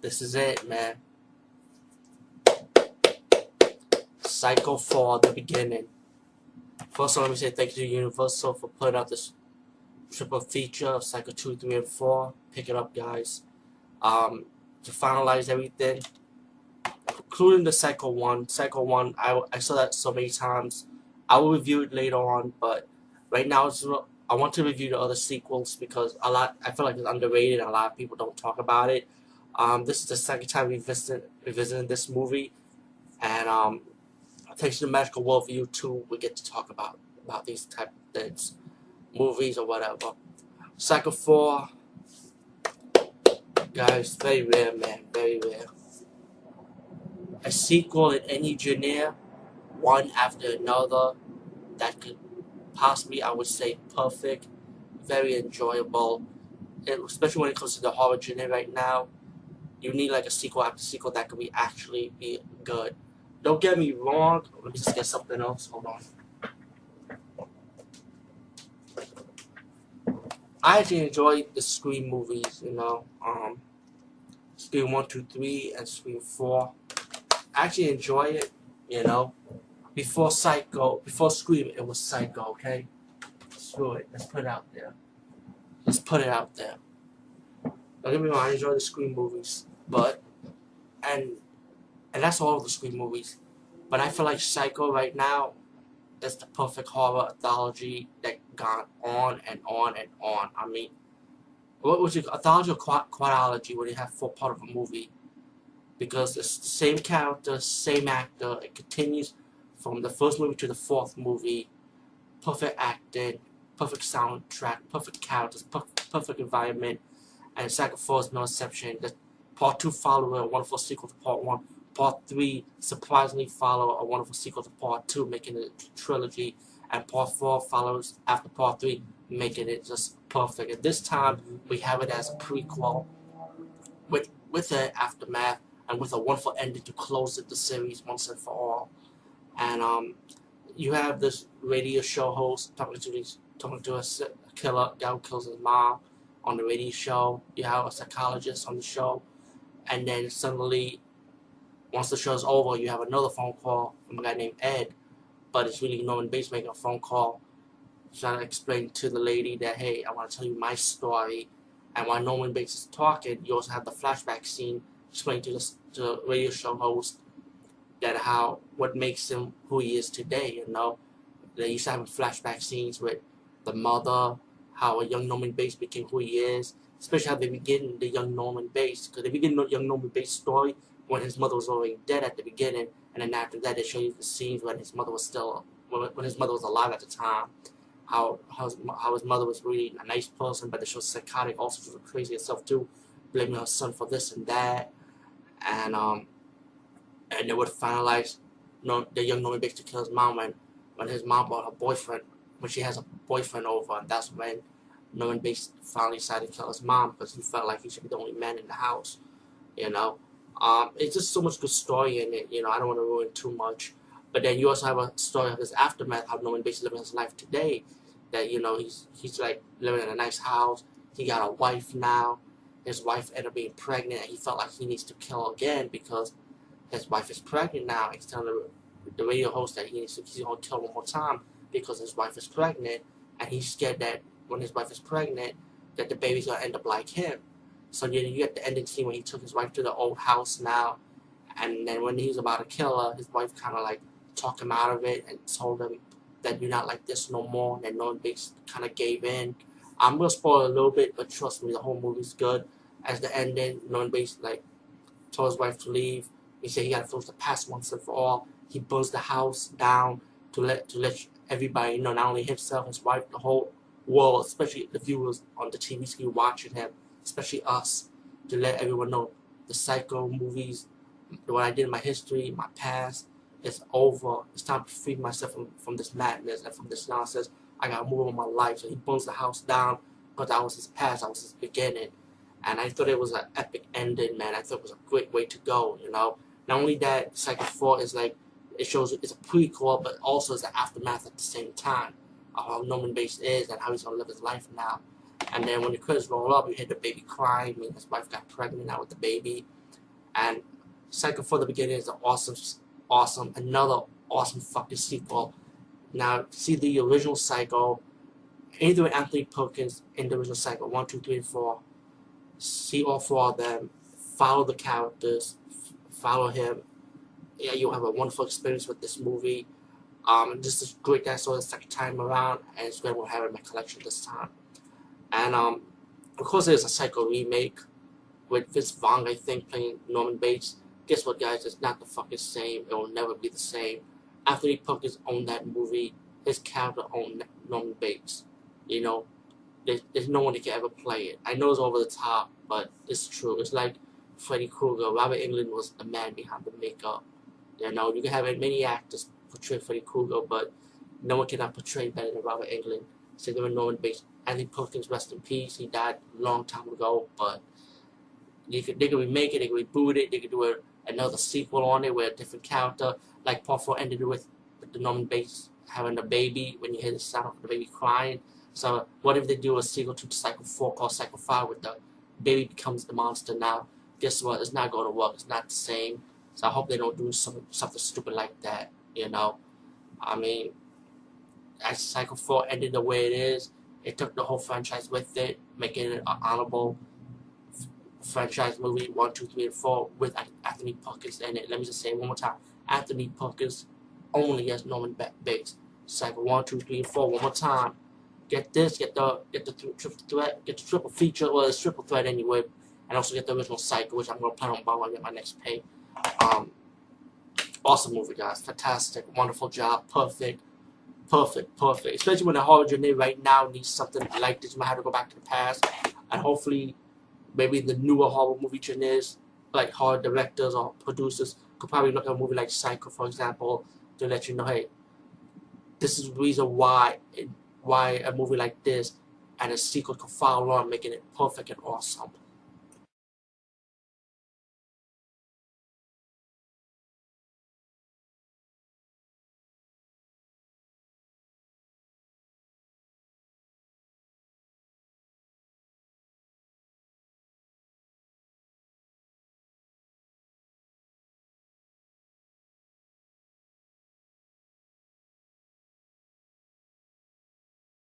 This is it, man. Psycho 4, the beginning. First of all, let me say thank you to Universal for putting out this triple feature of Psycho 2, 3, and 4. Pick it up, guys. To finalize everything, including the Psycho 1. Psycho 1, I saw that so many times. I will review it later on, but right now I want to review the other sequels because I feel like it's underrated and a lot of people don't talk about it. This is the second time revisiting this movie, and thanks to the Magical World View 2, we get to talk about these type of things, movies or whatever. Psycho 4, guys, very rare, man, very rare. A sequel in any genre, one after another, that could possibly, I would say, perfect, very enjoyable, especially when it comes to the horror genre right now. You need like a sequel after sequel that could actually be good. Don't get me wrong. Let me just get something else. Hold on. I actually enjoy the Scream movies. Scream 1, 2, 3, and Scream 4. I actually enjoy it. Before Scream, it was Psycho. Okay, screw it. Let's put it out there. Don't get me wrong. I enjoy the Scream movies, and that's all of the Scream movies. But I feel like Psycho right now is the perfect horror anthology that gone on and on and on. I mean, what was it? Anthology or quadology when you have 4 part of a movie? Because it's the same character, same actor. It continues from the first movie to the 4th movie. Perfect acting, perfect soundtrack, perfect characters, perfect environment. And Psycho 4 is no exception. The Part 2 followed a wonderful sequel to Part 1. Part 3 surprisingly followed a wonderful sequel to Part 2, making it a trilogy. And Part 4 follows after Part 3, making it just perfect. And this time, we have it as a prequel with an aftermath and with a wonderful ending to close the series once and for all. And you have this radio show host talking to a killer guy who kills his mom on the radio show. You have a psychologist on the show, and then suddenly, once the show's over, you have another phone call from a guy named Ed, but it's really Norman Bates making a phone call trying to explain to the lady that, hey, I want to tell you my story. And while Norman Bates is talking, you also have the flashback scene explaining to the radio show host that what makes him who he is today. They used to have flashback scenes with the mother, how a young Norman Bates became who he is, especially how they begin the young Norman Bates, because they begin the young Norman Bates story when his mother was already dead at the beginning, and then after that they show you the scenes when his mother was alive at the time. How his mother was really a nice person, but she was psychotic, also she was crazy herself too, blaming her son for this and that, and they would finalize the young Norman Bates to kill his mom when his mom brought her boyfriend, when she has a boyfriend over, and that's when Norman Bates finally decided to kill his mom because he felt like he should be the only man in the house. It's just so much good story in it. I don't want to ruin too much. But then you also have a story of his aftermath, how Norman Bates is living his life today. That he's like living in a nice house. He got a wife now. His wife ended up being pregnant, and he felt like he needs to kill again because his wife is pregnant now. He's telling the radio host that he's going to kill one more time because his wife is pregnant, and he's scared that when his wife is pregnant, that the baby's going to end up like him. So you get the ending scene when he took his wife to the old house now, and then when he was about to kill her, his wife kind of like talked him out of it and told him that you're not like this no more, and then Norman Bates kind of gave in. I'm going to spoil a little bit, but trust me, the whole movie's good. As the ending, Norman Bates told his wife to leave. He said he got to close the past once and for all. He burns the house down to let everybody know, not only himself, his wife, the whole world, especially the viewers on the TV screen watching him, especially us, to let everyone know the Psycho movies, what I did in my history, my past, is over. It's time to free myself from this madness and from this nonsense. I gotta move on with my life. So he burns the house down because that was his past, that was his beginning. And I thought it was an epic ending, man. I thought it was a great way to go, Not only that, Psycho 4 is it shows it's a prequel, but also it's an aftermath at the same time of how Norman Bates is and how he's gonna live his life now. And then when the credits roll up, you hear the baby crying. His wife got pregnant now with the baby. And Psycho for the Beginning is an another awesome fucking sequel. Now, see the original Psycho, anything with Anthony Perkins in the original Psycho, 1, 2, 3, and 4. See all four of them, follow the characters, follow him. Yeah, you'll have a wonderful experience with this movie. This is great that I saw the second time around, and it's great we'll have it in my collection this time. And of course, there's a Psycho remake with Vince Vaughn, I think, playing Norman Bates. Guess what, guys? It's not the fucking same. It will never be the same. Anthony Perkins owned that movie. His character owned Norman Bates. You know, there's no one that can ever play it. I know it's over the top, but it's true. It's like Freddy Krueger. Robert Englund was the man behind the makeup. You know, you can have many actors portray Freddy Krueger, but no one cannot portray better than Robert Englund. Same with Norman Bates. Anthony Perkins, rest in peace. He died a long time ago, but they could remake it, they could reboot it, they could do another sequel on it with a different character, like Part 4 ended with the Norman Bates having a baby when you hear the sound of the baby crying. So what if they do a sequel to Psycho 4 called Psycho 5 with the baby becomes the monster now? Guess what? It's not going to work. It's not the same. So I hope they don't do something stupid like that, you know? I mean, as Psycho 4 ended the way it is, it took the whole franchise with it, making it an honorable franchise movie 1, 2, 3, and 4 with Anthony Perkins in it. Let me just say it one more time. Anthony Perkins only as Norman Bates. Psycho 1, 2, 3, and 4 one more time. Get this, get the triple threat, get the triple feature, well it's triple threat anyway, and also get the original Psycho, which I'm gonna plan on buying when I get my next pay. Awesome movie, guys. Fantastic, wonderful job, perfect. Especially when the horror genre right now needs something like this. You might have to go back to the past, and hopefully maybe the newer horror movie genres, like horror directors or producers, could probably look at a movie like Psycho, for example, to let you know, hey, this is the reason why a movie like this and a sequel could follow on, making it perfect and awesome.